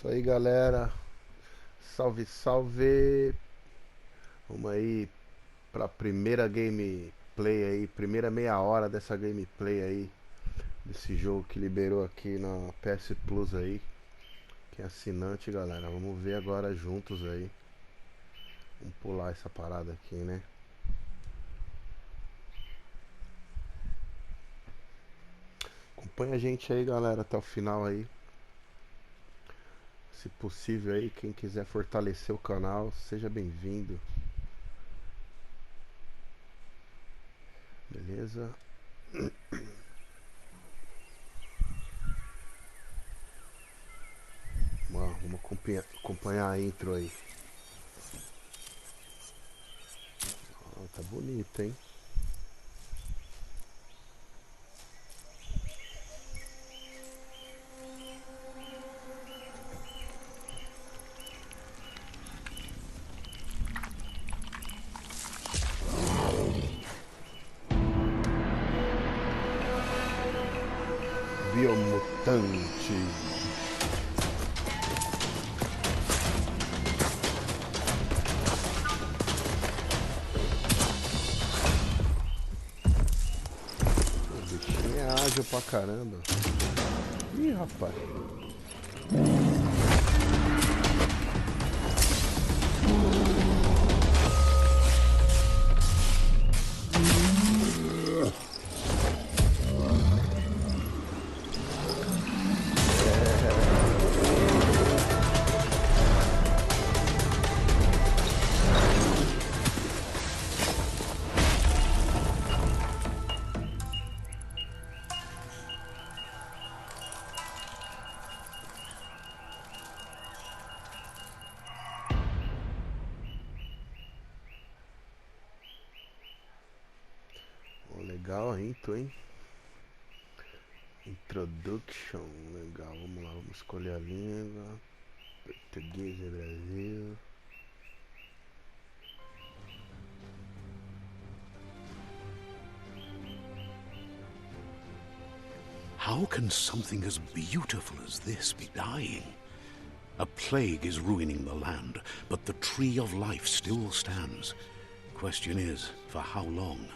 Isso aí, galera. Salve, salve. Vamos aí pra primeira gameplay aí, primeira meia hora dessa gameplay aí, desse jogo que liberou aqui na PS Plus aí. Quem é assinante, galera, vamos ver agora juntos aí. Vamos pular essa parada aqui, né? Acompanha a gente aí, galera, até o final aí. Se possível aí, quem quiser fortalecer o canal, seja bem-vindo. Beleza? Vamos acompanhar a intro aí. Tá bonito, hein? Biomutante. O bichinho é ágil pra caramba. Ih, rapaz. Legal a intro, hein? Introduction, legal. Vamos lá, vamos escolher a língua. Português e Brasil. How can something as beautiful as this be dying? A plague is ruining the land, but the tree of life still stands. Question is, for how long?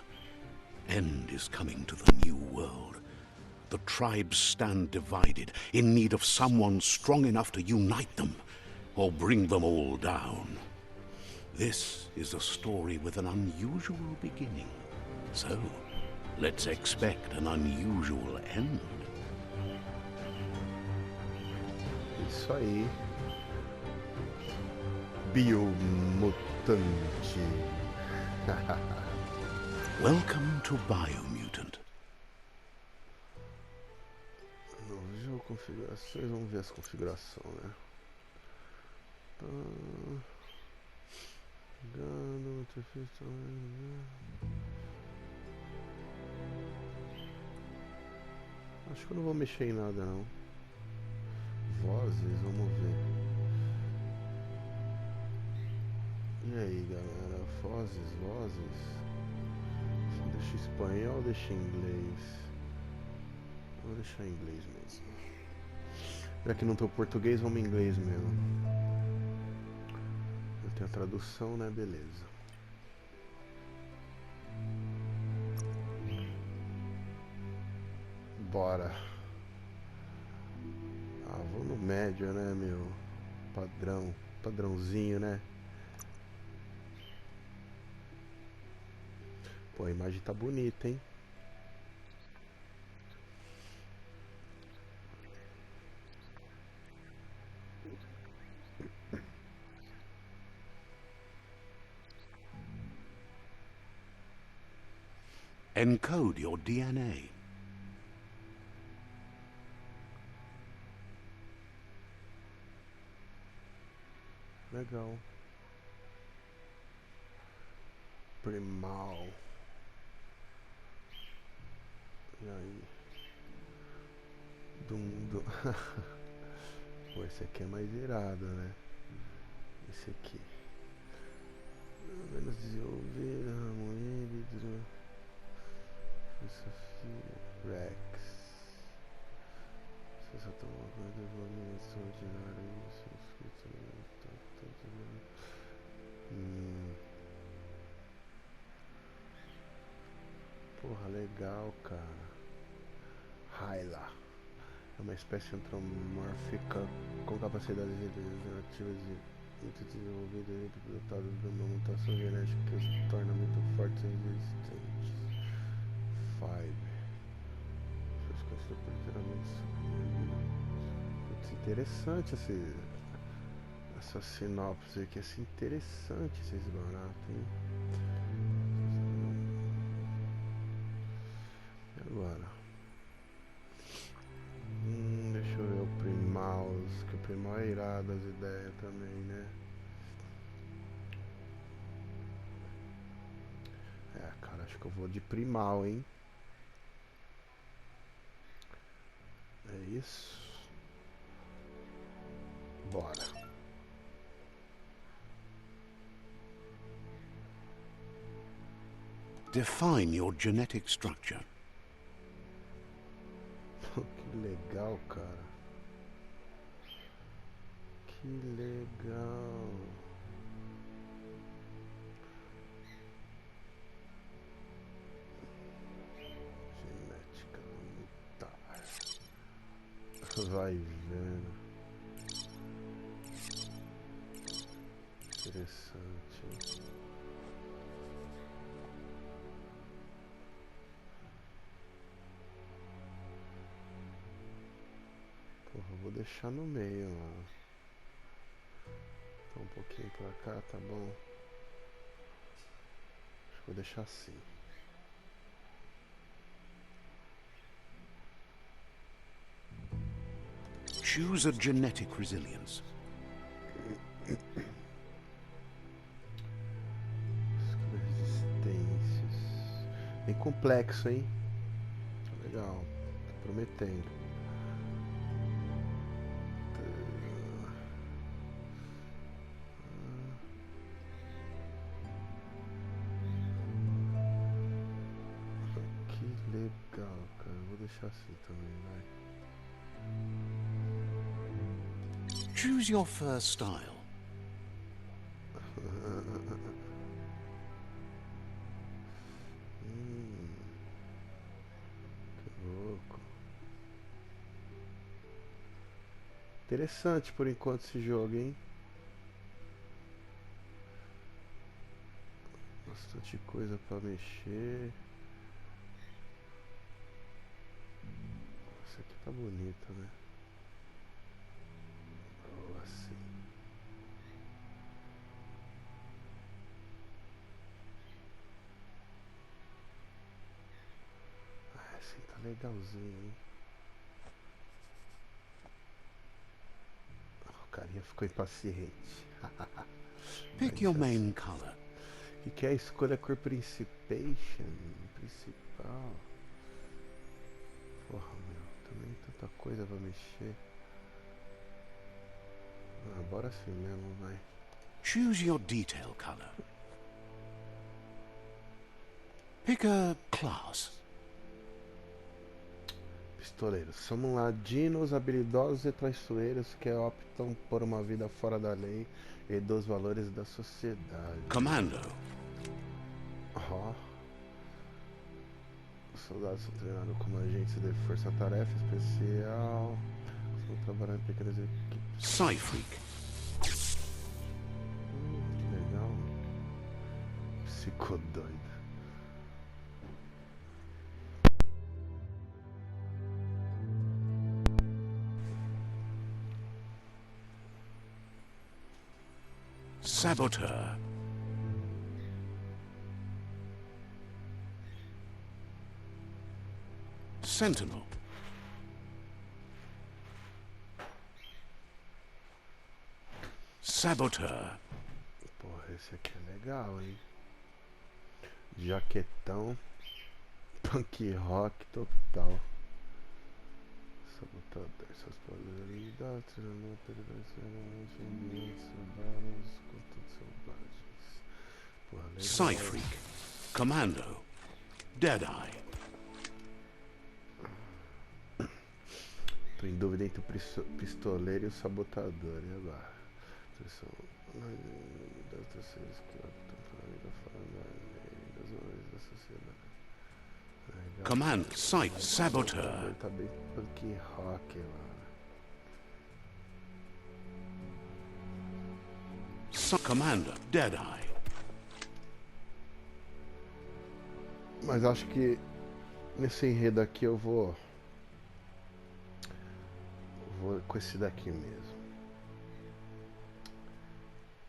End is coming to the new world. The tribes stand divided, in need of someone strong enough to unite them, or bring them all down. This is a story with an unusual beginning. So, let's expect an unusual end. Isso aí. Biomutante. Welcome to Biomutant. Novo jogo, configurações. Vamos ver as configurações, né? Acho que eu não vou mexer em nada, não. Vozes, vamos ver. E aí, galera? Vozes. Deixa espanhol ou deixa inglês? Vou deixar em inglês mesmo. Já que não tem o português, vamos em inglês mesmo. Eu tenho a tradução, né? Beleza. Bora. Ah, vou no médio, né, meu? Padrãozinho, né? Pô, a imagem tá bonita, hein? Encode your DNA. Legal. Primal. E aí? Dum. Pô, esse aqui é mais irado, né? Esse aqui. Menos desenvolver, harmonia, desafio, Rex. Porra, legal, cara. Hyla é uma espécie antropomórfica com capacidades regenerativas e muito desenvolvida e dotada de uma mutação genética que os torna muito fortes e resistentes. 5. Suas coisas literalmente. Muito interessante essa sinopse aqui. É interessante esses baratos, hein? E agora? Deixa eu ver o Primaus, que o Primal é irado as ideias também, né? É, cara, acho que eu vou de Primal, hein? É isso. Bora. Define your genetic structure. Que legal, cara. Que legal. Genética mutar. Vai vendo. Interessante. Porra, eu vou deixar no meio, ó. Tá um pouquinho pra cá, tá bom? Acho que vou deixar assim. Choose a genetic resilience. Resistências. Bem complexo, hein? Legal. Tá prometendo. Que legal, cara. Vou deixar assim também, vai. Choose your first style. Que louco. Interessante por enquanto esse jogo, hein? Bastante coisa pra mexer. Essa aqui tá bonita, né? Ou assim. Ah, assim tá legalzinho, hein? O carinha ficou impaciente. Pick your main color. E que é a escolha cor principal. Porra, meu, também tanta coisa pra mexer. Ah, bora assim mesmo, vai. Choose your detail color. Pick a class. Pistoleiros, somos ladinos, habilidosos e traiçoeiros que optam por uma vida fora da lei e dos valores da sociedade. Commando. Ó. Os soldados são treinados como agentes de força-tarefa especial. Estão trabalhando em pequenas equipes. Psyfreak. Que legal. Psicodoido. Saboteur. Sentinel. Saboteur. Porra, esse aqui é legal, hein? Jaquetão. Punk rock total. Sabotador, seus poderes habilidades, treinamento, perigosidade, ambientes urbanos, contatos selvagens. Porra, legal. Psyfreak. Commando. Deadeye. Tô em dúvida entre o pistoleiro e o sabotador. E agora? Command Site Saboteur. Tá bem punk rock lá. Commander Deadeye. Mas acho que nesse enredo aqui eu vou com esse daqui mesmo.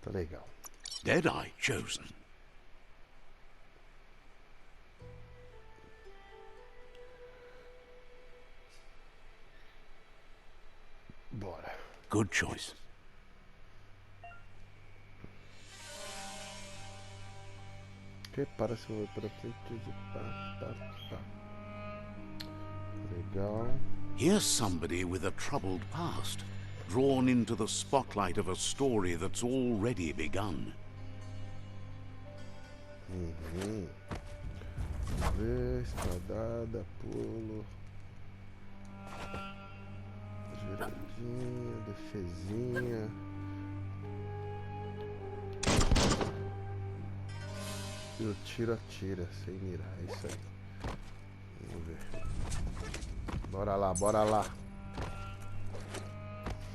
Tá legal. Deadeye chosen. Bora. Good choice. Prepara-se para frente de pá. Legal. Here's somebody with a troubled past, drawn into the spotlight of a story that's already begun. Vamos ver, espadada, pulo. Giradinha, defesinha. E o tiro atira, sem mirar, é isso aí. Vamos ver. Bora lá, bora lá.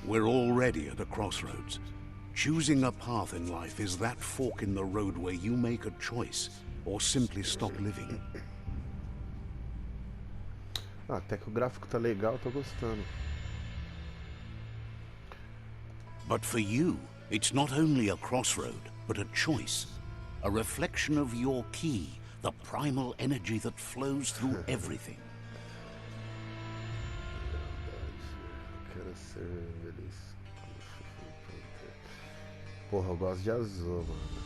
We're already at a crossroads. Choosing a path in life is that fork in the road where you make a choice or simply stop living. Ah, até que o gráfico tá legal, tô gostando. But for you, it's not only a crossroad, but a choice. A reflection of your key, the primal energy that flows through everything. Quero ser feliz. Porra, eu gosto de azul, mano.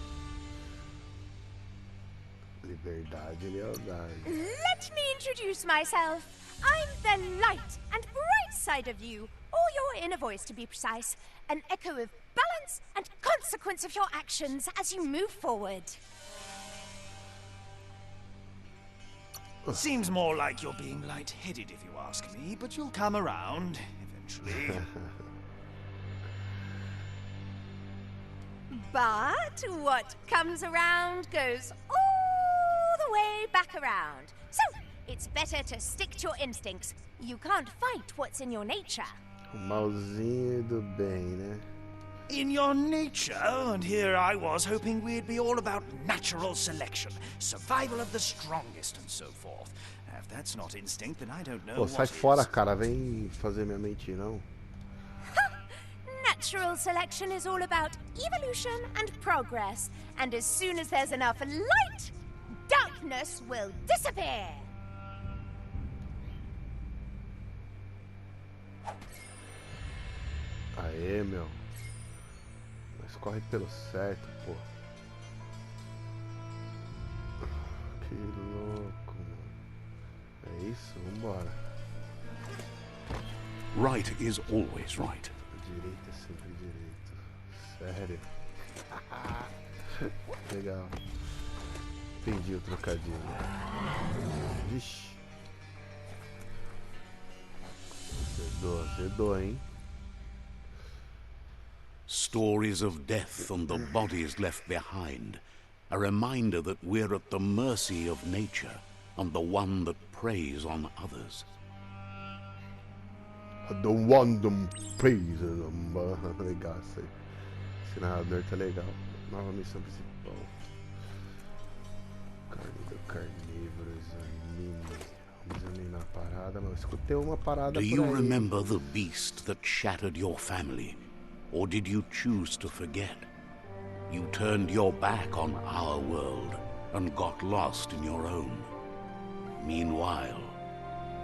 Liberdade e lealdade. Let me introduce myself. I'm the light and bright side of you, or your inner voice to be precise. An echo of balance and consequence of your actions as you move forward. Seems more like you're being light-headed if you ask me, but you'll come around eventually. But what comes around goes all the way back around. So, it's better to stick to your instincts. You can't fight what's in your nature. O malzinho do bem, né? In your nature, and here I was hoping we'd be all about natural selection, survival of the strongest, and so forth. If that's not instinct, then I don't know Pô, sai what fora, is. cara. Vem fazer minha mente, não. Natural selection is all about evolution and progress. And as soon as there's enough light, darkness will disappear. Aê, meu. Mas corre pelo certo, pô. Que louco, mano. É isso? Vambora. Right is always right. Direito é sempre direito. Sério. Legal. Entendi o trocadilho. Vixe. Zedou, hein? Stories of death and the bodies left behind. A reminder that we're at the mercy of nature and the one that preys on others. The one them praise. Legal, isso aí. Esse narrador tá legal. Nova missão principal. Carne do carnívoro, examine. Vamos examinar a parada, mas eu escutei uma parada Do por you aí. remember the beast that shattered your family? Or did you choose to forget? You turned your back on our world and got lost in your own. Meanwhile,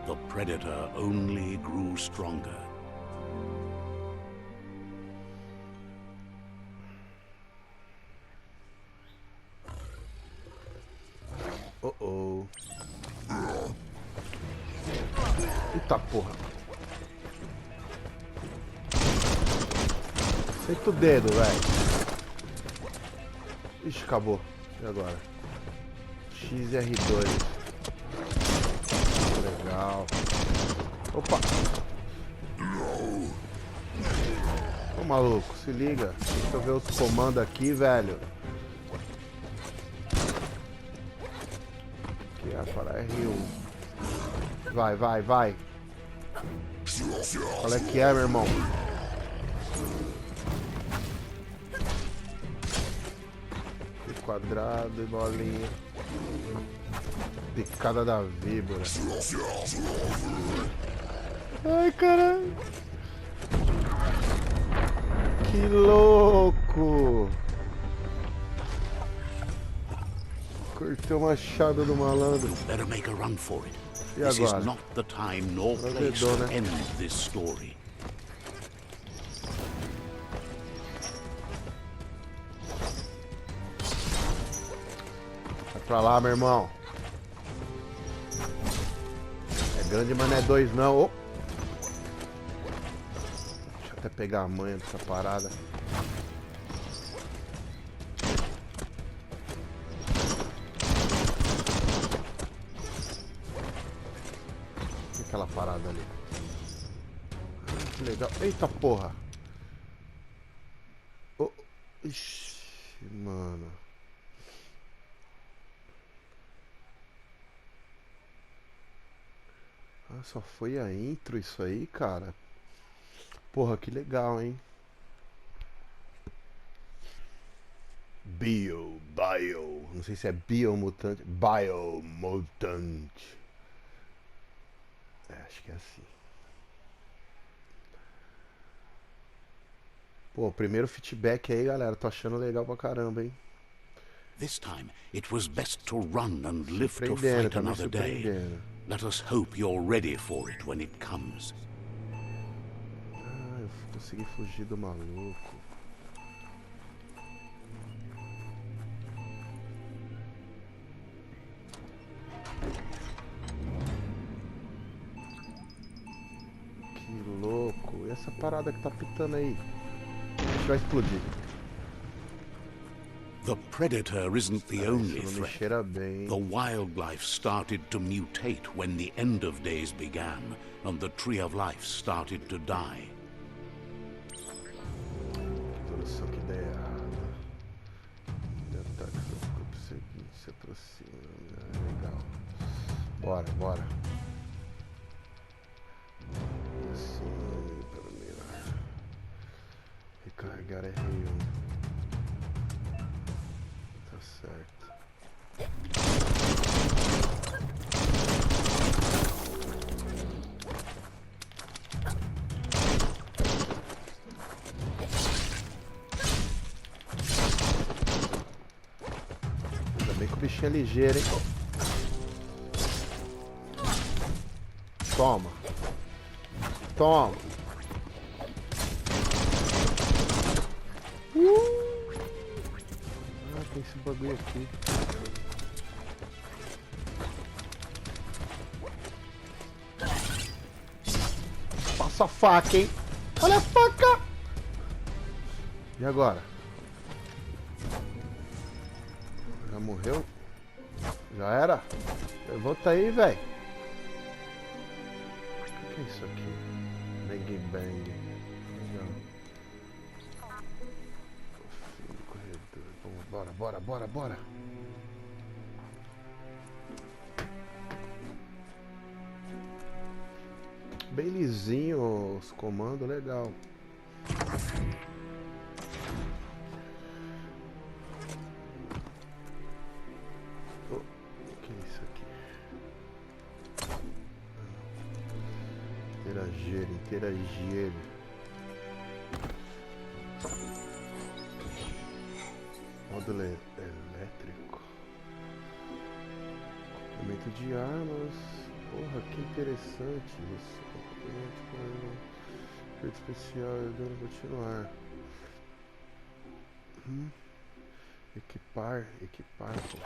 the predator only grew stronger. Oh. Eita porra. Senta o dedo, velho. Ixi, acabou. E agora? X e R2. Legal. Opa. maluco, se liga. Deixa eu ver os comandos aqui, velho. Aqui a parada é Rio. Vai, vai, vai. Qual é que é, meu irmão? Aqui, quadrado e bolinha. Picada da víbora. Ai, caralho. Que louco. Cortei o machado do malandro. Better make a run for it. E This is agora? not the time nor place Azedou, to né? end this story. Vai pra lá, meu irmão. É grande, mas não é dois, não. Oh. Deixa eu até pegar a manha dessa parada. E aquela parada ali? Ah, que legal. Eita porra. Oh. Ixi, mano. Ah, só foi a intro isso aí, cara. Porra, que legal, hein? Bio. Não sei se é Biomutant. Biomutant. É, acho que é assim. Pô, primeiro feedback aí, galera. Tô achando legal pra caramba, hein? This time, it was best to run and live to Surpreendendo, fight tá me another day. surpreendendo. Let us hope you're ready for it when it comes. Ah, eu consegui fugir do maluco. Que louco. E essa parada que tá pitando aí? A gente vai explodir. The predator isn't the only Isso não me threat. cheira bem. The wildlife started to mutate when the end of days began, and the tree of life started to die. Tudo isso que dá errado. Ataque seu corpo seguinte se aproxima. É legal. Bora, bora. Assim, primeira. Recarregar é R1. Tá certo. Ainda bem que o bichinho é ligeiro, hein? Toma. Toma. Ah, tem esse bagulho aqui. Passa a faca, hein? Olha a faca! E agora? Já morreu? Já era? Levanta aí, velho. O que é isso aqui? Bang bang. Legal. Fim do corredor. Vamos, bora, bora, bora, bora. Bem lisinho os comandos, legal. Oh, o que é isso aqui? Interagir, interagir. Módulo elétrico. Complemento de armas. Porra, que interessante isso. Efeito especial, dano continuar. Equipar, equipar, pô.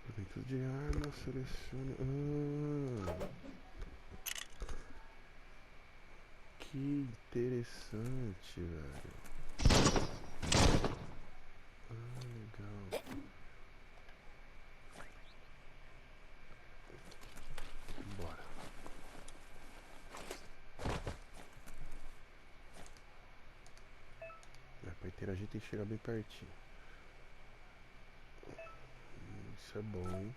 Complemento de armas, selecione. Que interessante, velho. Legal. Bora. interagir tem que chegar bem pertinho. Isso é bom, hein?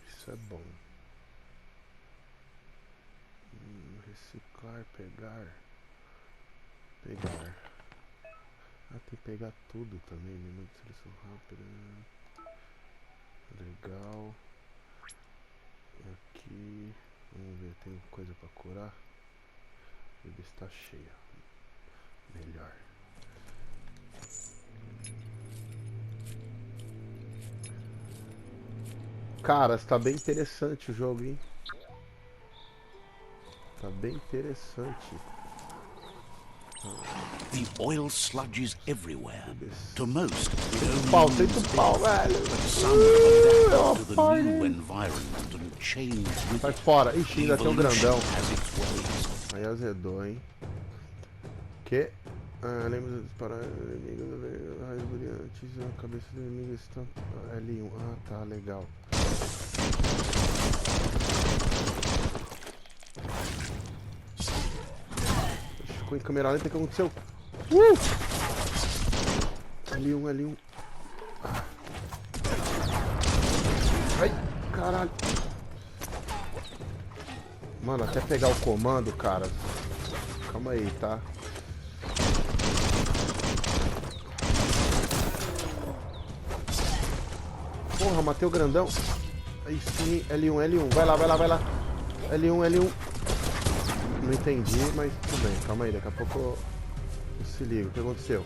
Isso é bom. Reciclar, pegar. Pegar. Ah, tem que pegar tudo também, menu de seleção rápida. Legal. Aqui. Vamos ver, tem coisa pra curar? Ver se tá cheia. Melhor. Cara, está bem interessante o jogo, hein? Tá bem interessante. The oil sludges everywhere. To most, it only Pau, means feito pau, death. velho. But some adapt to the party. new environment and change with Sai it. fora. Ixi, ainda tem um Evolution grandão. has its ways. Aí azedou, hein? Que? Ah, lembra de disparar inimigos, raios brilhantes, a cabeça do inimigo está L1. Ah, tá, legal. Ficou em câmera lenta, o que aconteceu? L1, L1. Ah. Ai, caralho. Mano, até pegar o comando, cara. Calma aí, tá? Porra, matei o grandão. Aí sim, L1, L1. Vai lá, vai lá, vai lá. L1, L1. Não entendi, mas tudo bem. Calma aí, daqui a pouco eu se ligo. O que aconteceu?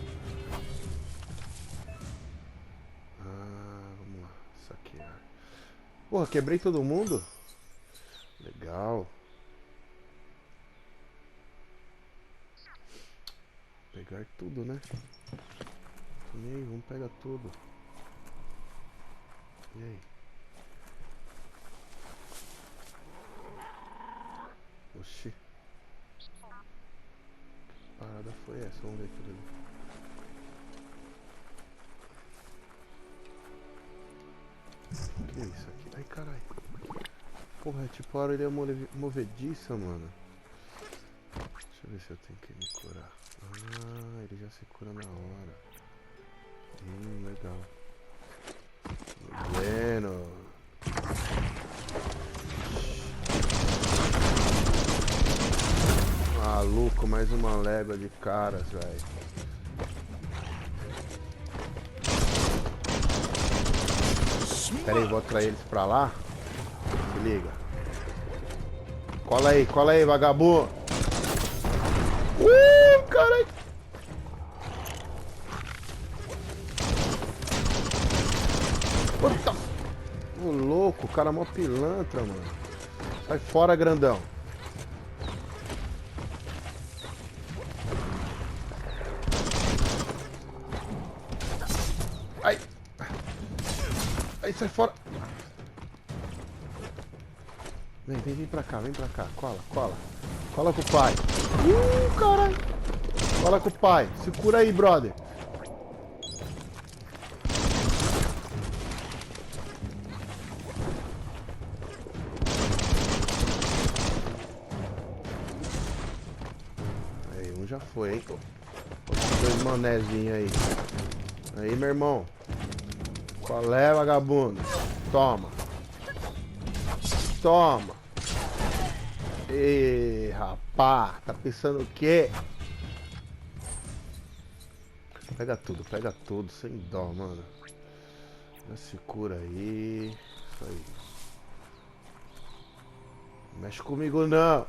Ah, vamos lá. Saquear. Porra, quebrei todo mundo? Legal. Pegar tudo, né? E aí, vamos pegar tudo. E aí? Oxi. Que parada foi essa? Vamos ver aquilo ali. Que é isso aqui? Ai, caralho. Porra, é tipo a orelha movediça, mano. Deixa eu ver se eu tenho que me curar. Ah, ele já se cura na hora. Legal. Bueno. Maluco, mais uma légua de caras, velho. Pera aí, vou atrair eles pra lá. Se liga. Cola aí, vagabundo. Caralho. Puta. Ô, louco, o cara é mó pilantra, mano. Sai fora, grandão. Ai. Ai, sai fora. Vem pra cá, vem pra cá. Cola. Cola com o pai. Caralho. Cola com o pai. Se cura aí, brother. Aí, um já foi, hein? Dois manézinhos aí. Aí, meu irmão. Qual é, vagabundo? Toma. Toma. Ê, rapá, tá pensando o quê? Pega tudo, sem dó, mano. Já se cura aí. Isso aí. Não mexe comigo, não.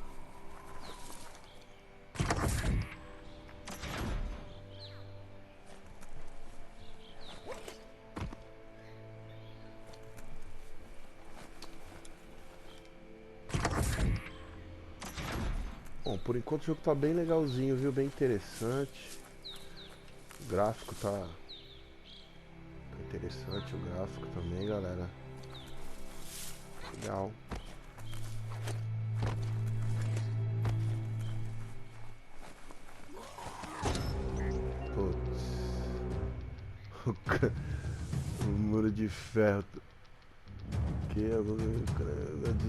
Bom, por enquanto o jogo tá bem legalzinho, viu? Bem interessante. O gráfico tá interessante, o gráfico também, galera. Legal. Putz. O muro de ferro. Que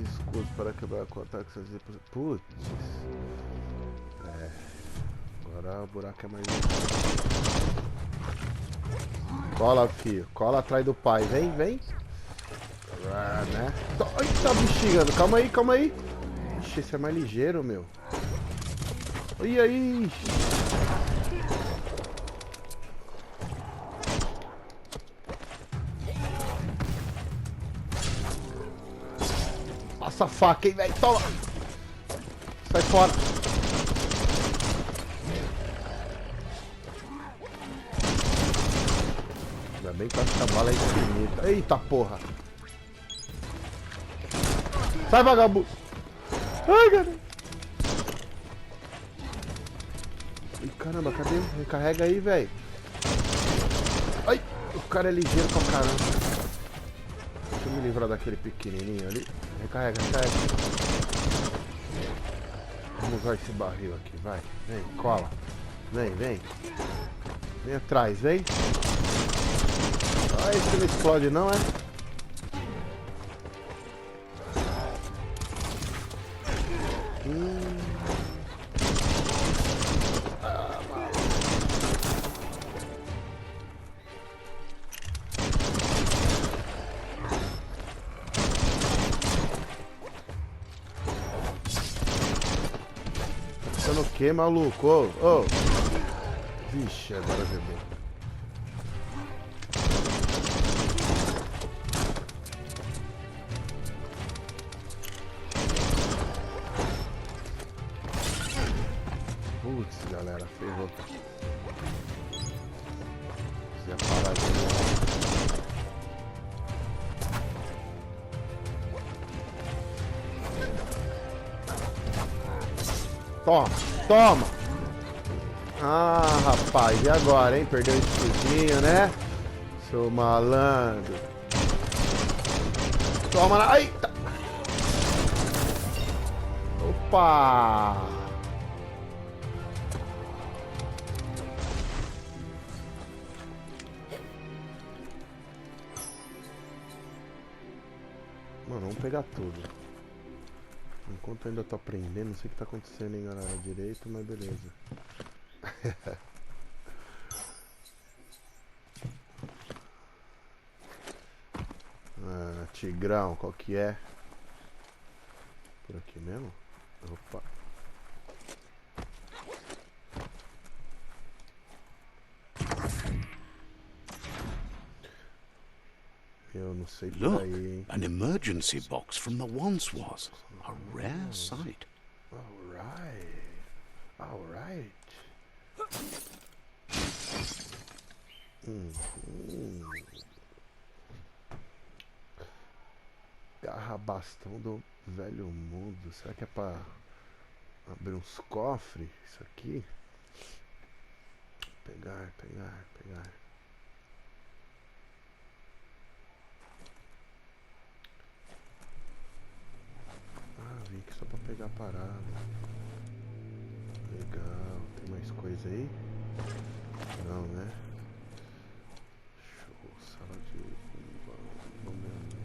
desculpa para quebrar com ataques. Putz. É. Agora o buraco é mais... Cola, filho. Cola atrás do pai. Vem, vem. Ah, né? Eita, bexiga. Calma aí, calma aí. Ixi, esse é mais ligeiro, meu. E aí? Passa a faca, hein, velho. Toma. Sai fora. Ainda bem que essa bala é infinita. Eita porra. Sai, vagabundo. Ai, cara. Ih, caramba, cadê? Recarrega aí, velho. Ai, o cara é ligeiro pra caramba. Deixa eu me livrar daquele pequenininho ali. Recarrega, recarrega. Vamos usar esse barril aqui, vai. Vem, cola. Vem, vem. Vem atrás, vem. Ah, esse não explode não, é? Pensando o que, maluco? Ô, ô. Vixe, agora bebeu. Putz, galera, ferrou. Precisa parar de novo. Toma, toma! Ah, rapaz, e agora, hein? Perdeu o escudinho, né? Seu malandro. Toma lá. Eita! Opa! Mano, vamos pegar tudo. Enquanto eu ainda tô aprendendo, não sei o que tá acontecendo, hein, galera. Direito, mas beleza. Ah, Tigrão, qual que é? Por aqui mesmo? Opa. Eu não sei por Look, aí, hein? an emergency box from the once was. A rare sight. Alright. Alright. Garra bastão do velho mundo. Será que é pra abrir uns cofres? Isso aqui? Pegar, pegar, pegar. Ah, vim aqui só pra pegar a parada. Legal. Tem mais coisa aí? Não, né? Show. Sala de momento.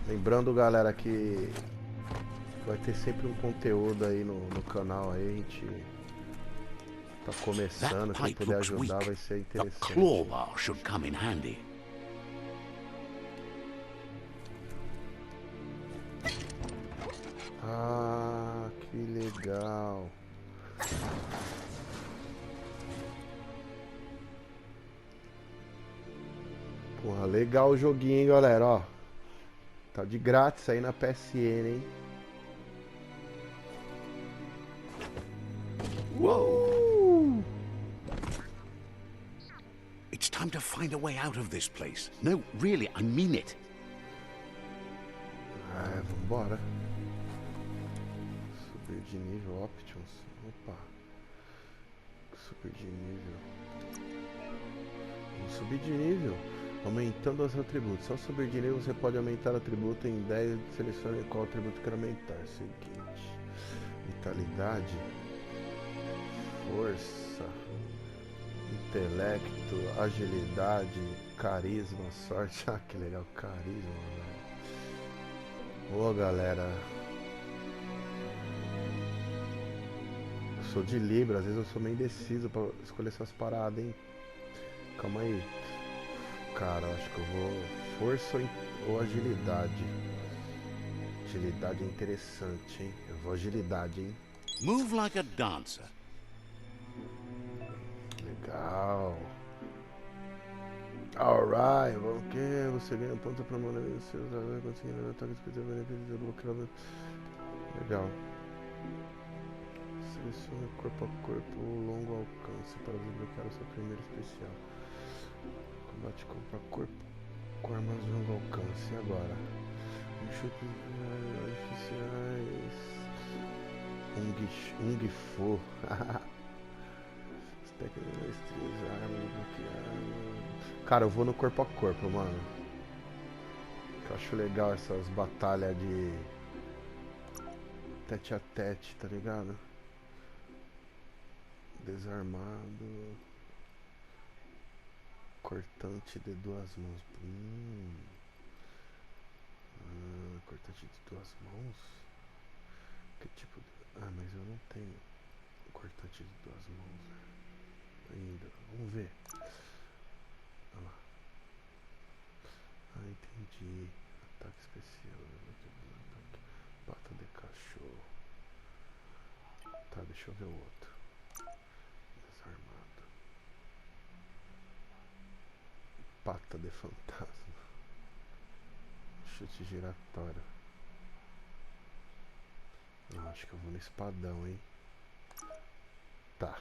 Lembrando, galera, que vai ter sempre um conteúdo aí no canal aí, a gente tá começando, That quem pipe puder looks ajudar weak. vai ser The interessante. claw bar should come in handy. Ah, que legal. Porra, legal o joguinho, hein, galera, ó. Tá de grátis aí na PSN, hein. Whoa! It's time to find a way out of this place. No, really, I mean it. Ah, vambora. Subir de nível, Options. Opa. Subir de nível. Vamos subir de nível. Aumentando os atributos. Ao subir de nível, você pode aumentar o atributo em 10. Selecione qual atributo quer aumentar. Seguinte. Vitalidade. Força. intelecto, agilidade, carisma, sorte. Ah, que legal, carisma, velho. Ô, galera. Eu sou de Libra, às vezes eu sou meio indeciso pra escolher essas paradas, hein. Calma aí. Cara, acho que eu vou força ou agilidade. Agilidade é interessante, hein. Eu vou agilidade, hein. Move like a dancer. Legal. Alright, ok. Você ganha ponto pra mandar seus conseguindo ataques que tem benefício bloqueado. Legal. Selecione corpo a corpo ou longo alcance para desbloquear o seu primeiro especial. Combate corpo a corpo com armas de longo alcance. E agora? Um chute artificiais. Ungfu. Cara, eu vou no corpo a corpo, mano. Eu acho legal essas batalhas de tete a tete, tá ligado? Desarmado. Cortante de duas mãos. Cortante de duas mãos? Que tipo de... Ah, mas eu não tenho cortante de duas mãos ainda. Vamos ver. Olha lá. Ah, entendi. Ataque especial. Pata de cachorro. Tá, deixa eu ver o outro. Desarmado. Pata de fantasma. Chute giratório. Não, acho que eu vou no espadão, hein? Tá.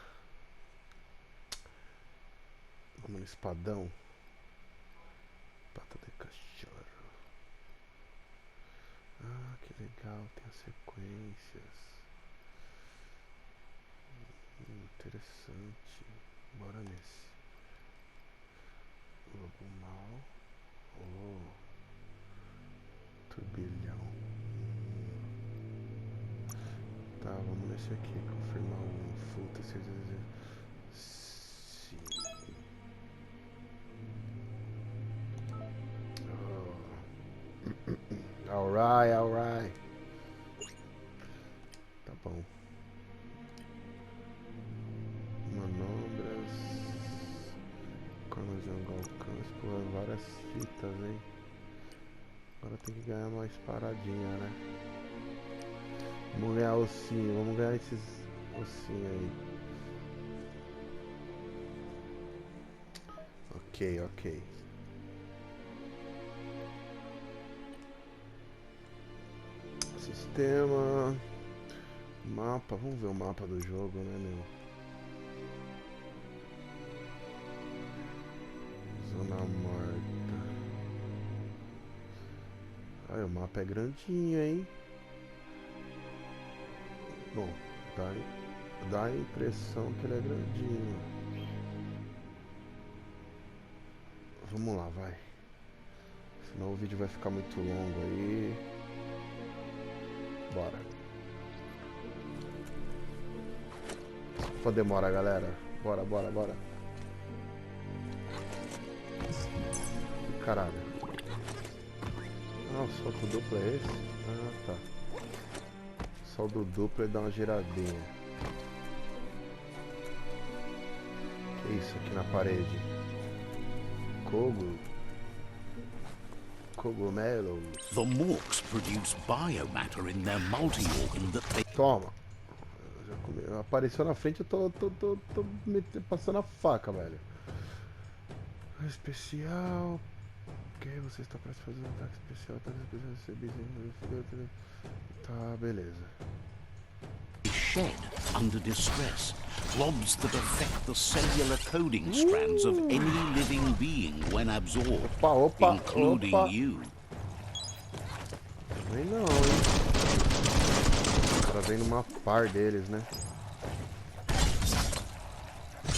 Vamos no espadão. Pata de cachorro. Ah, que legal. Tem as sequências. Interessante. Bora nesse. Lobo mal. Oh. Turbilhão. Tá, vamos nesse aqui. Confirmar o full. Ter certeza. Sim. Oh. Alright, alright. Tá bom. Manobras. Cornos de longo alcance. Pô, várias fitas, hein? Agora tem que ganhar mais paradinha, né? Vamos ganhar ossinho. Vamos ganhar esses ossinhos aí. Ok, ok. Sistema. Mapa. Vamos ver o mapa do jogo, né, meu? Zona morta. Ai, o mapa é grandinho, hein? Bom, dá a impressão que ele é grandinho. Vamos lá, vai. Senão o vídeo vai ficar muito longo aí. Bora. Desculpa a demora, galera. Bora, bora, bora. Caralho. Ah, o salto duplo é esse? Ah, tá. O salto duplo é dar uma giradinha. Que isso aqui na parede? Cogumelos. The Morks produce biomatter in their multi-organ that they... Toma. Já apareceu na frente, eu tô passando a faca, velho. Especial. Ok, você está prestes a fazer um ataque especial. Ataque especial, tá, beleza. shed under distress. Blobs that affect the cellular coding strands of any living being when absorbed, including you. Vem não, hein? O cara vem numa par deles, né?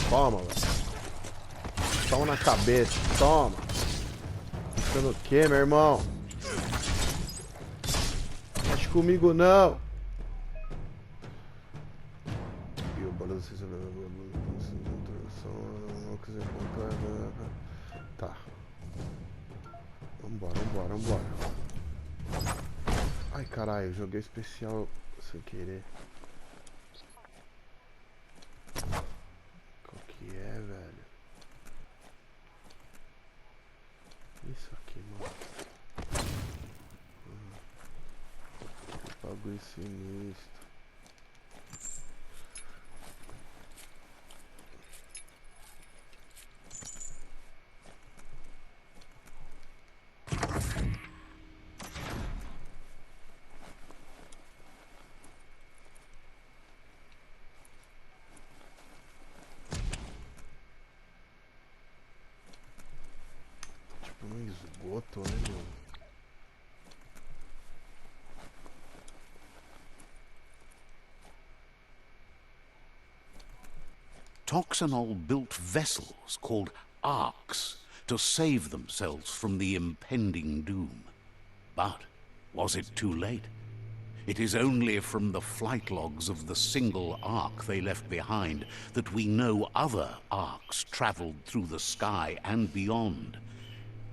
Toma, velho. Toma na cabeça, toma. Pensando o que, meu irmão? Mexe comigo não. Vambora. Ai, caralho, joguei especial sem querer. Qual que é, velho? Isso aqui, mano. Que bagulho sinistro. Tipo no esgoto, né, meu? Toxanol built vessels called arks to save themselves from the impending doom. But was it too late? It is only from the flight logs of the single ark they left behind that we know other arks traveled through the sky and beyond.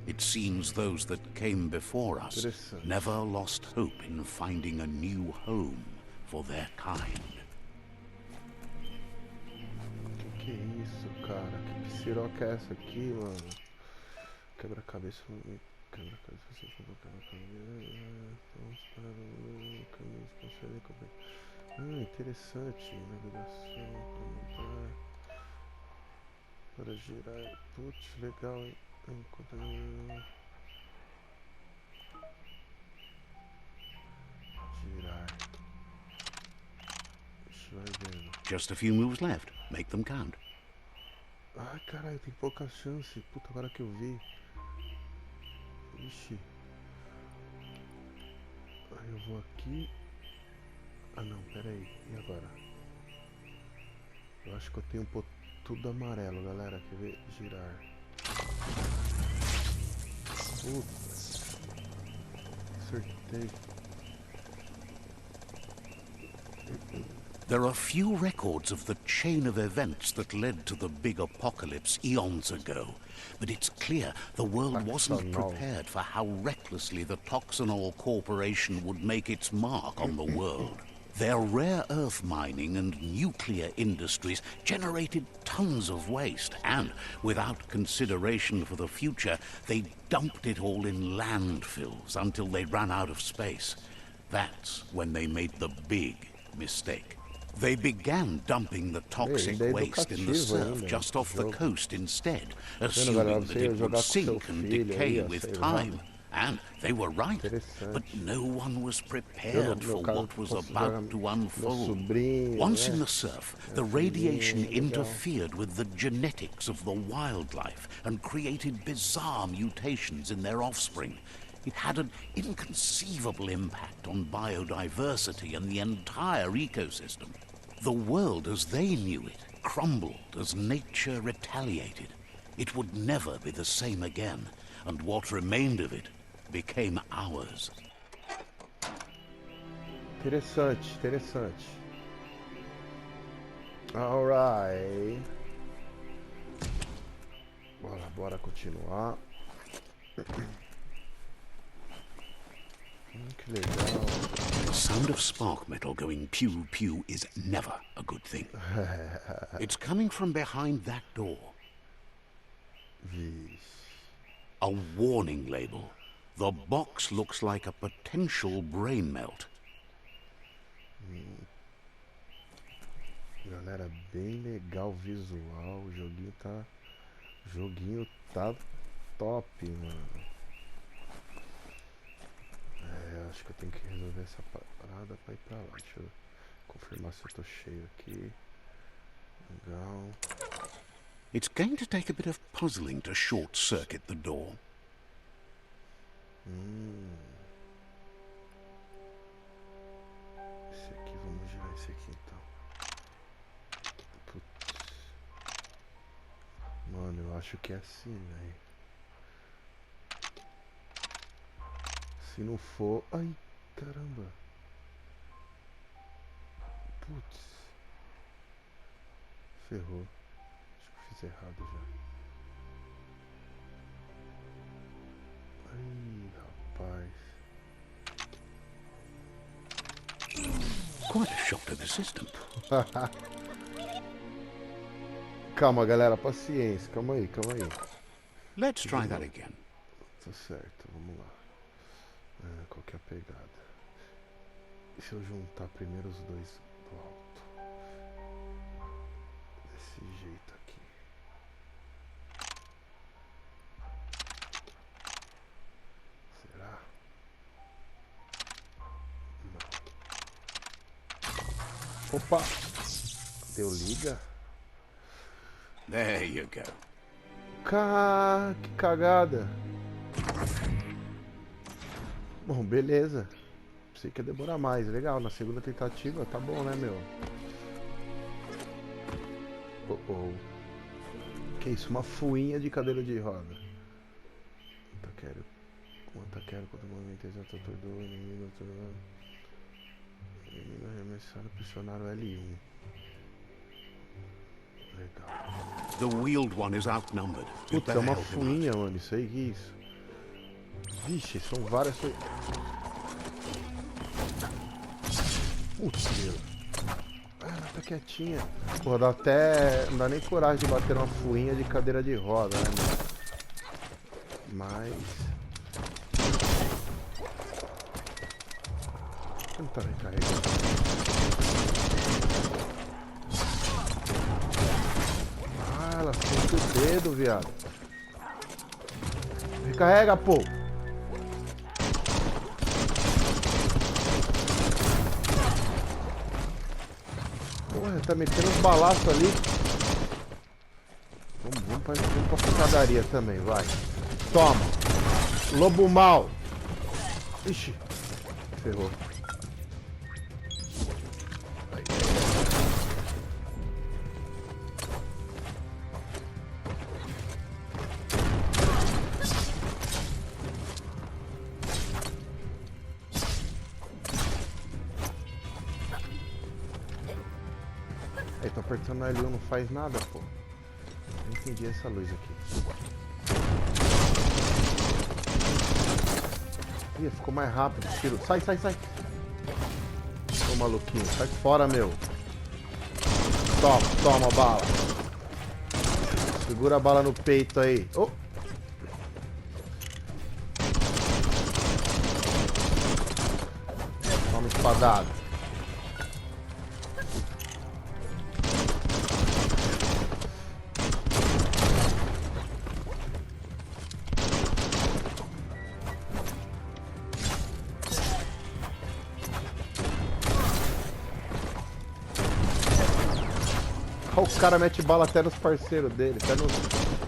It seems those that came before us never lost hope in finding a new home for their kind. Que é isso, cara? Que psiroca é essa aqui, mano? Quebra-cabeça. Quebra-cabeça. Você falou quebra-cabeça. Estamos para o caminho que consegue acompanhar. Interessante. Navegação. Para montar. Para girar. Putz, legal, hein? Girar. Deixa eu ver. Just a few moves left. Make them count. Ai, caralho, tem pouca chance. Puta, agora que eu vi. Ixi. Aí eu vou aqui. Ah, não, pera aí. E agora? Eu acho que eu tenho tudo amarelo, galera. Quer ver? Girar. Putz. Acertei. There are few records of the chain of events that led to the big apocalypse eons ago, but it's clear the world wasn't prepared for how recklessly the Toxanol Corporation would make its mark on the world. Their rare earth mining and nuclear industries generated tons of waste, and without consideration for the future, they dumped it all in landfills until they ran out of space. That's when they made the big mistake. They began dumping the toxic waste in the surf just off the coast instead, assuming that it would sink and decay with time. And they were right, but no one was prepared for what was about to unfold. Once in the surf, the radiation interfered with the genetics of the wildlife and created bizarre mutations in their offspring. It had an inconceivable impact on biodiversity and the entire ecosystem. The world as they knew it crumbled as nature retaliated. It would never be the same again, and what remained of it became ours. Interessante, interessante. Alright. Bora continuar. Que legal. The sound of spark metal going pew pew is never a good thing. It's coming from behind that door. Vixe. A warning label. The box looks like a potential brain melt. Galera, bem legal o visual. O joguinho tá top, mano. Acho que eu tenho que resolver essa parada pra ir pra lá. Deixa eu confirmar se eu tô cheio aqui. Legal. It's going to take a bit of puzzling to short-circuit the door. Esse aqui, vamos girar esse aqui então. Putz. Mano, eu acho que é assim, velho. Se não for... Ai, caramba. Putz. Ferrou. Acho que eu fiz errado já. Ai, rapaz. Quite a shock to the system. Calma, galera, paciência. Calma aí, calma aí. Let's try that again. Tá certo, vamos lá. Qual que é a pegada? E se eu juntar primeiro os dois do alto? Desse jeito aqui. Será? Não. Opa! Deu liga? There you go. Que cagada! Bom, beleza. Pensei que ia demorar mais. Legal, na segunda tentativa tá bom, né, meu? Que isso? Uma fuinha de cadeira de roda. Quanto quando o movimento exato do inimigo. Inimigo arremessado, pressionar o L1. Legal. The wheeled one is outnumbered. Putz, é uma fuinha, mano. Isso aí, que isso? Vixe, são várias. Putz, meu. Ela tá quietinha. Pô, dá até. Não dá nem coragem de bater uma fuinha de cadeira de roda, né, mano? Mas. Não tá recarregando. Ah, ela sente o dedo, viado. Recarrega, pô. Porra, tá metendo uns balaços ali. Vamos pra pancadaria também, vai. Toma. Lobo mal. Ixi. Ferrou. Aí. Aí, tô apertando L1, não faz nada, pô. Não entendi essa luz aqui. Ih, ficou mais rápido o tiro. Sai, sai, sai. Ô, maluquinho, sai fora, meu. Toma, toma bala. Segura a bala no peito aí. Oh. Toma espadada. O cara mete bala até nos parceiros dele, até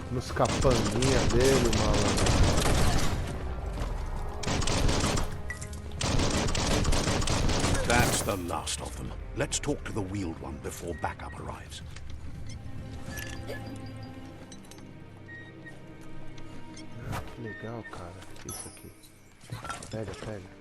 nos capanguinhas dele, malandro. That's the last of them. Let's talk to the wheeled one before backup arrives. Ah, que legal, cara. Que isso aqui? Pega, pega.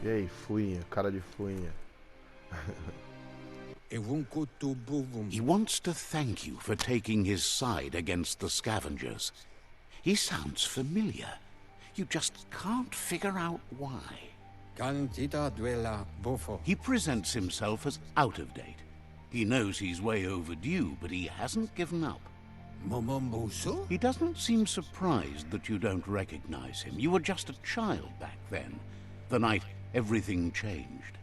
E aí, fuinha, cara de fuinha. He wants to thank you for taking his side against the scavengers. He sounds familiar. You just can't figure out why. He presents himself as out of date. He knows he's way overdue, but he hasn't given up. He doesn't seem surprised that you don't recognize him. You were just a child back then, the night everything changed.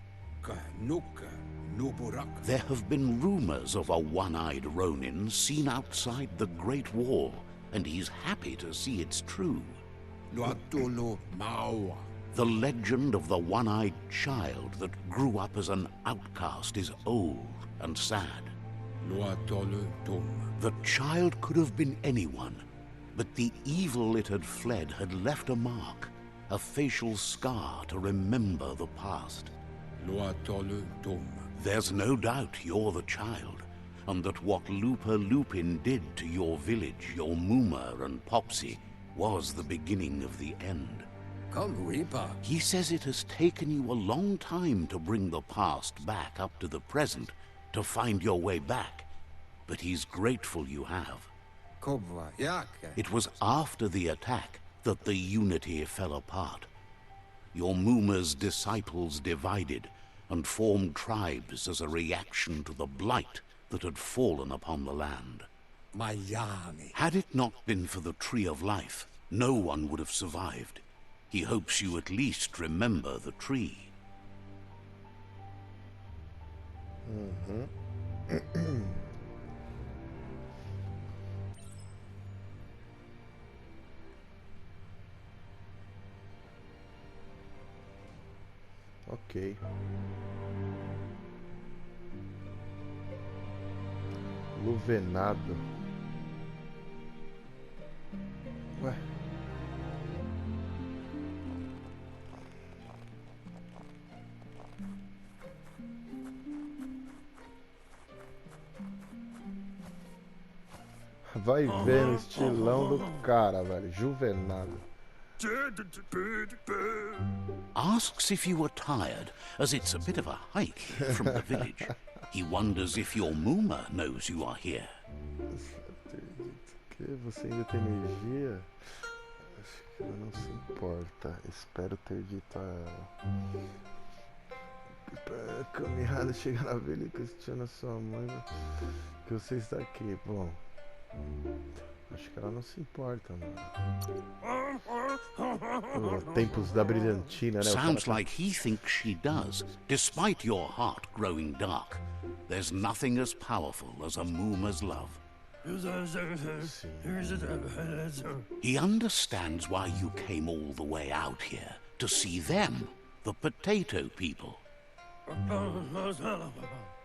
There have been rumors of a one-eyed Ronin seen outside the Great Wall, and he's happy to see it's true. The legend of the one-eyed child that grew up as an outcast is old and sad. The child could have been anyone, but the evil it had fled had left a mark, a facial scar to remember the past. There's no doubt you're the child, and that what Lupa Lupin did to your village, your Muma and Popsy, was the beginning of the end. Come, Reaper. He says it has taken you a long time to bring the past back up to the present, to find your way back. But he's grateful you have. Kobwa, Yake. It was after the attack that the unity fell apart. Your Muma's disciples divided and formed tribes as a reaction to the blight that had fallen upon the land. Mayami. Had it not been for the Tree of Life, no one would have survived. He hopes you at least remember the tree. Ok. Luvenado. Ué. Vai ver o estilão do cara, velho. Juvenado. Asks if you were tired, as it's a bit of a hike from the village. He wonders if your Muma knows you are here. Que você ainda tem energia? Acho que ela não se importa. Espero ter dito a ela. Pra caminhada chegar na velha e questiona sua mãe que você está aqui. Bom, acho que ela não se importa, mano. Tempos da brilhantina, né? Sounds like he thinks she does, despite your heart growing dark. There's nothing as powerful as a Muma's love. He understands why you came all the way out here, to see them, the potato people.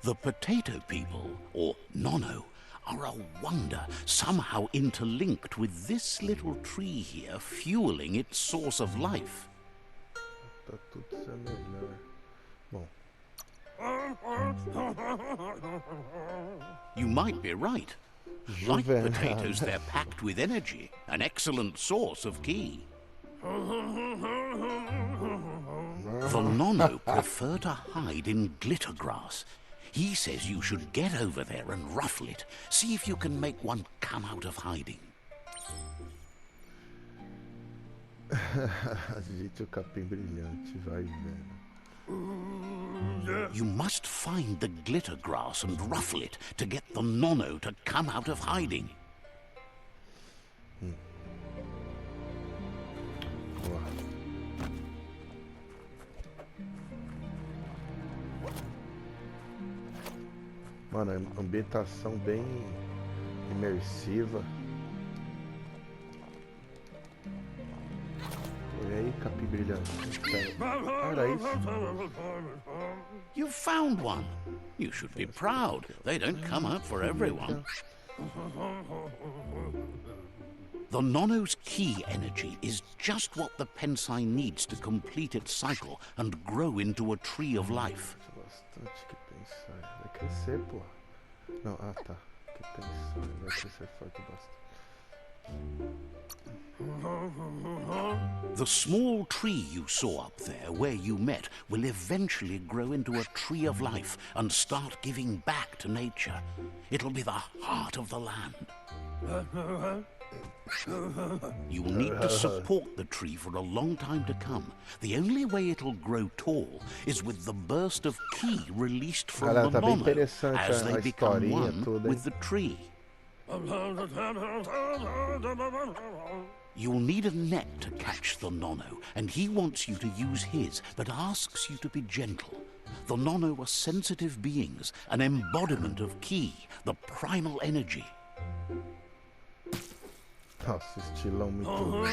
The potato people, or Nono, are a wonder, somehow interlinked with this little tree here, fueling its source of life. Tá tudo sendo melhor. Bom. You might be right. Like potatoes, they're packed with energy, an excellent source of ki. The Nono prefer to hide in glitter grass. He says you should get over there and ruffle it. See if you can make one come out of hiding. Agite o capim brilhante, vai vendo. You must find the glitter grass and ruffle it to get the Nono to come out of hiding. Mano, ambientação bem imersiva. Olha aí, capim brilhante. Era isso. You found one. You should be proud. They don't come out for everyone. The Nono's ki energy is just what the Pensai needs to complete its cycle and grow into a tree of life. Bastante que pensar. Vai crescer, pô. Não, tá. Que pensar. Vai crescer forte bastante. The small tree you saw up there where you met will eventually grow into a tree of life and start giving back to nature. It'll be the heart of the land. You'll need to support the tree for a long time to come. The only way it'll grow tall is with the burst of ki released from the Nono as they become one with the tree. You'll need a net to catch the Nono, and he wants you to use his, but asks you to be gentle. The Nono are sensitive beings, an embodiment of ki, the primal energy. Nossa, estilão muito.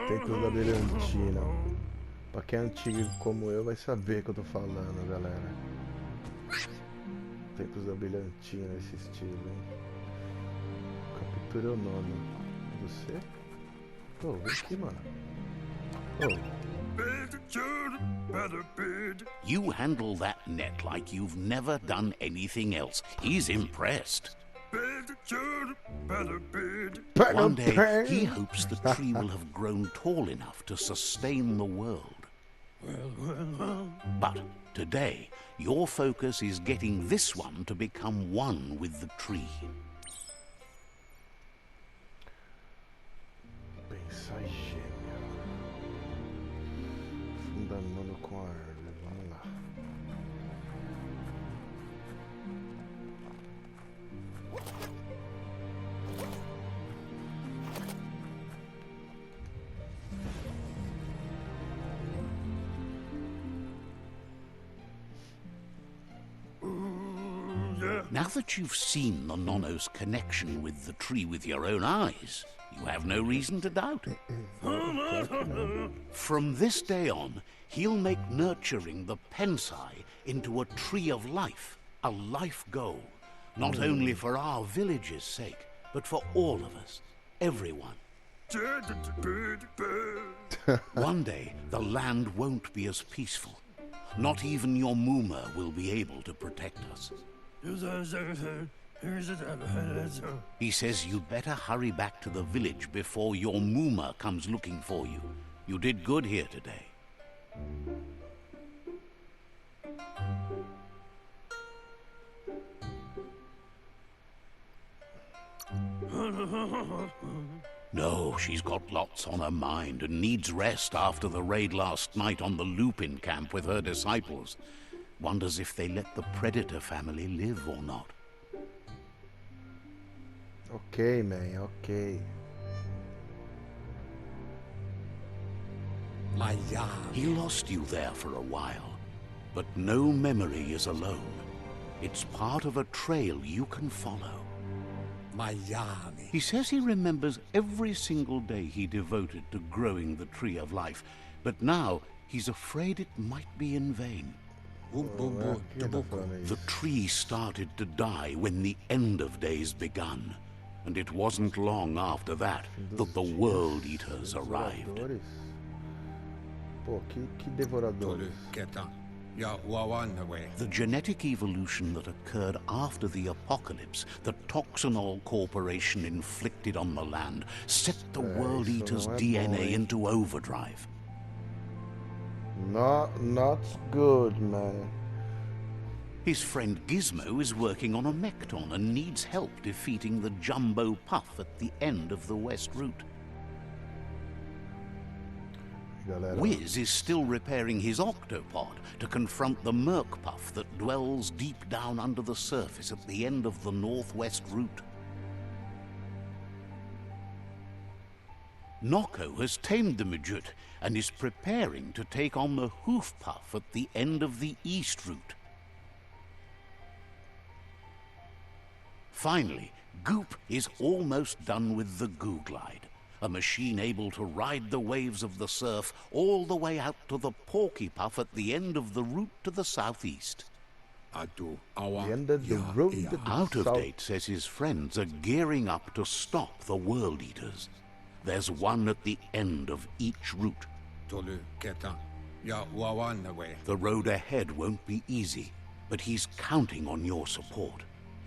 Tempos da brilhantina. Pra quem é antigo como eu vai saber o que eu tô falando, galera. Tempos da brilhantina, esse estilo, hein? Captura o Nono. Você? Pô, vem aqui, mano. You handle that net like you've never done anything else. He's impressed. One day, he hopes the tree will have grown tall enough to sustain the world. But today, your focus is getting this one to become one with the tree. Pensa gêmea. Fundamento com a árvore. Vamos lá. Now that you've seen the Nono's connection with the tree with your own eyes, you have no reason to doubt it. From this day on, he'll make nurturing the Pensai into a tree of life, a life goal, not only for our village's sake, but for all of us, everyone. One day, the land won't be as peaceful. Not even your Muma will be able to protect us. He says you'd better hurry back to the village before your Muma comes looking for you. You did good here today. No, she's got lots on her mind and needs rest after the raid last night on the Lupin camp with her disciples. Wonders if they let the Predator family live or not. Ok, man, ok. My Yami. He lost you there for a while, but no memory is alone. It's part of a trail you can follow. My Yami. He says he remembers every single day he devoted to growing the Tree of Life, but now he's afraid it might be in vain. The tree started to die when the end of days begun, and it wasn't long after that that the World Eaters arrived. Pô, que devoradores. The genetic evolution that occurred after the apocalypse that Toxanol Corporation inflicted on the land set the World Eaters' DNA into overdrive. Not good, man. His friend Gizmo is working on a Mekton and needs help defeating the Jumbo Puff at the end of the West Route. Wiz is still repairing his octopod to confront the Merc Puff that dwells deep down under the surface at the end of the Northwest Route. Noko has tamed the Midget and is preparing to take on the Hoof Puff at the end of the East Route. Finally, Goop is almost done with the Googlide, a machine able to ride the waves of the surf all the way out to the Porky Puff at the end of the route to the southeast. The end of the road to the Out of south. Date says his friends are gearing up to stop the World Eaters. There's one at the end of each route. The road ahead won't be easy, but he's counting on your support.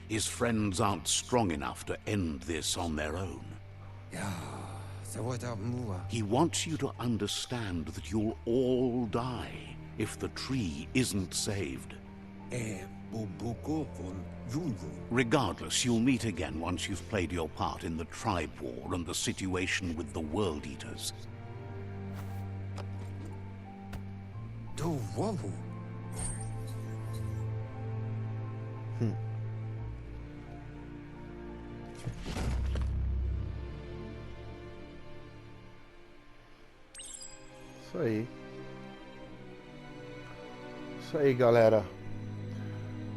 His friends aren't strong enough to end this on their own. He wants you to understand that you'll all die if the tree isn't saved. Regardless, you'll meet again once you've played your part in the tribe war and the situation with the World Eaters. Isso aí. Isso aí, galera.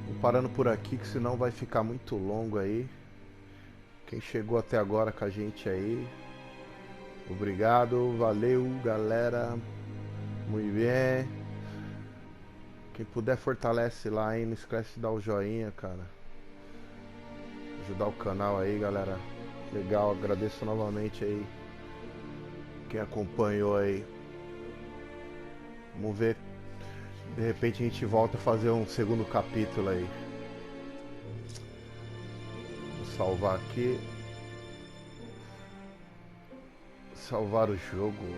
Vou parando por aqui, que senão vai ficar muito longo aí. Quem chegou até agora com a gente aí, obrigado, valeu, galera. Muito bem. Quem puder, fortalece lá, hein? Não esquece de dar o joinha, cara. Ajudar o canal aí, galera. Legal, agradeço novamente aí quem acompanhou aí. Vamos ver. De repente a gente volta a fazer um segundo capítulo aí. Não salvar aqui. Salvar o jogo.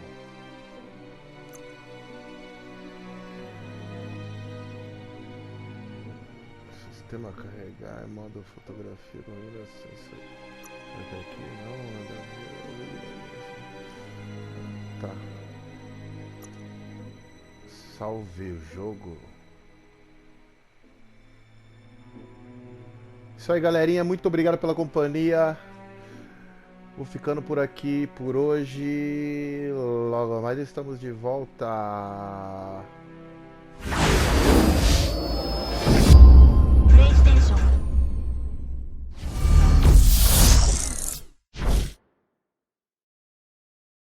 Sistema carregar, modo fotografia, configuração. Aqui não, tá. Salve o jogo. Isso aí, galerinha, muito obrigado pela companhia. Vou ficando por aqui por hoje. Logo mais estamos de volta.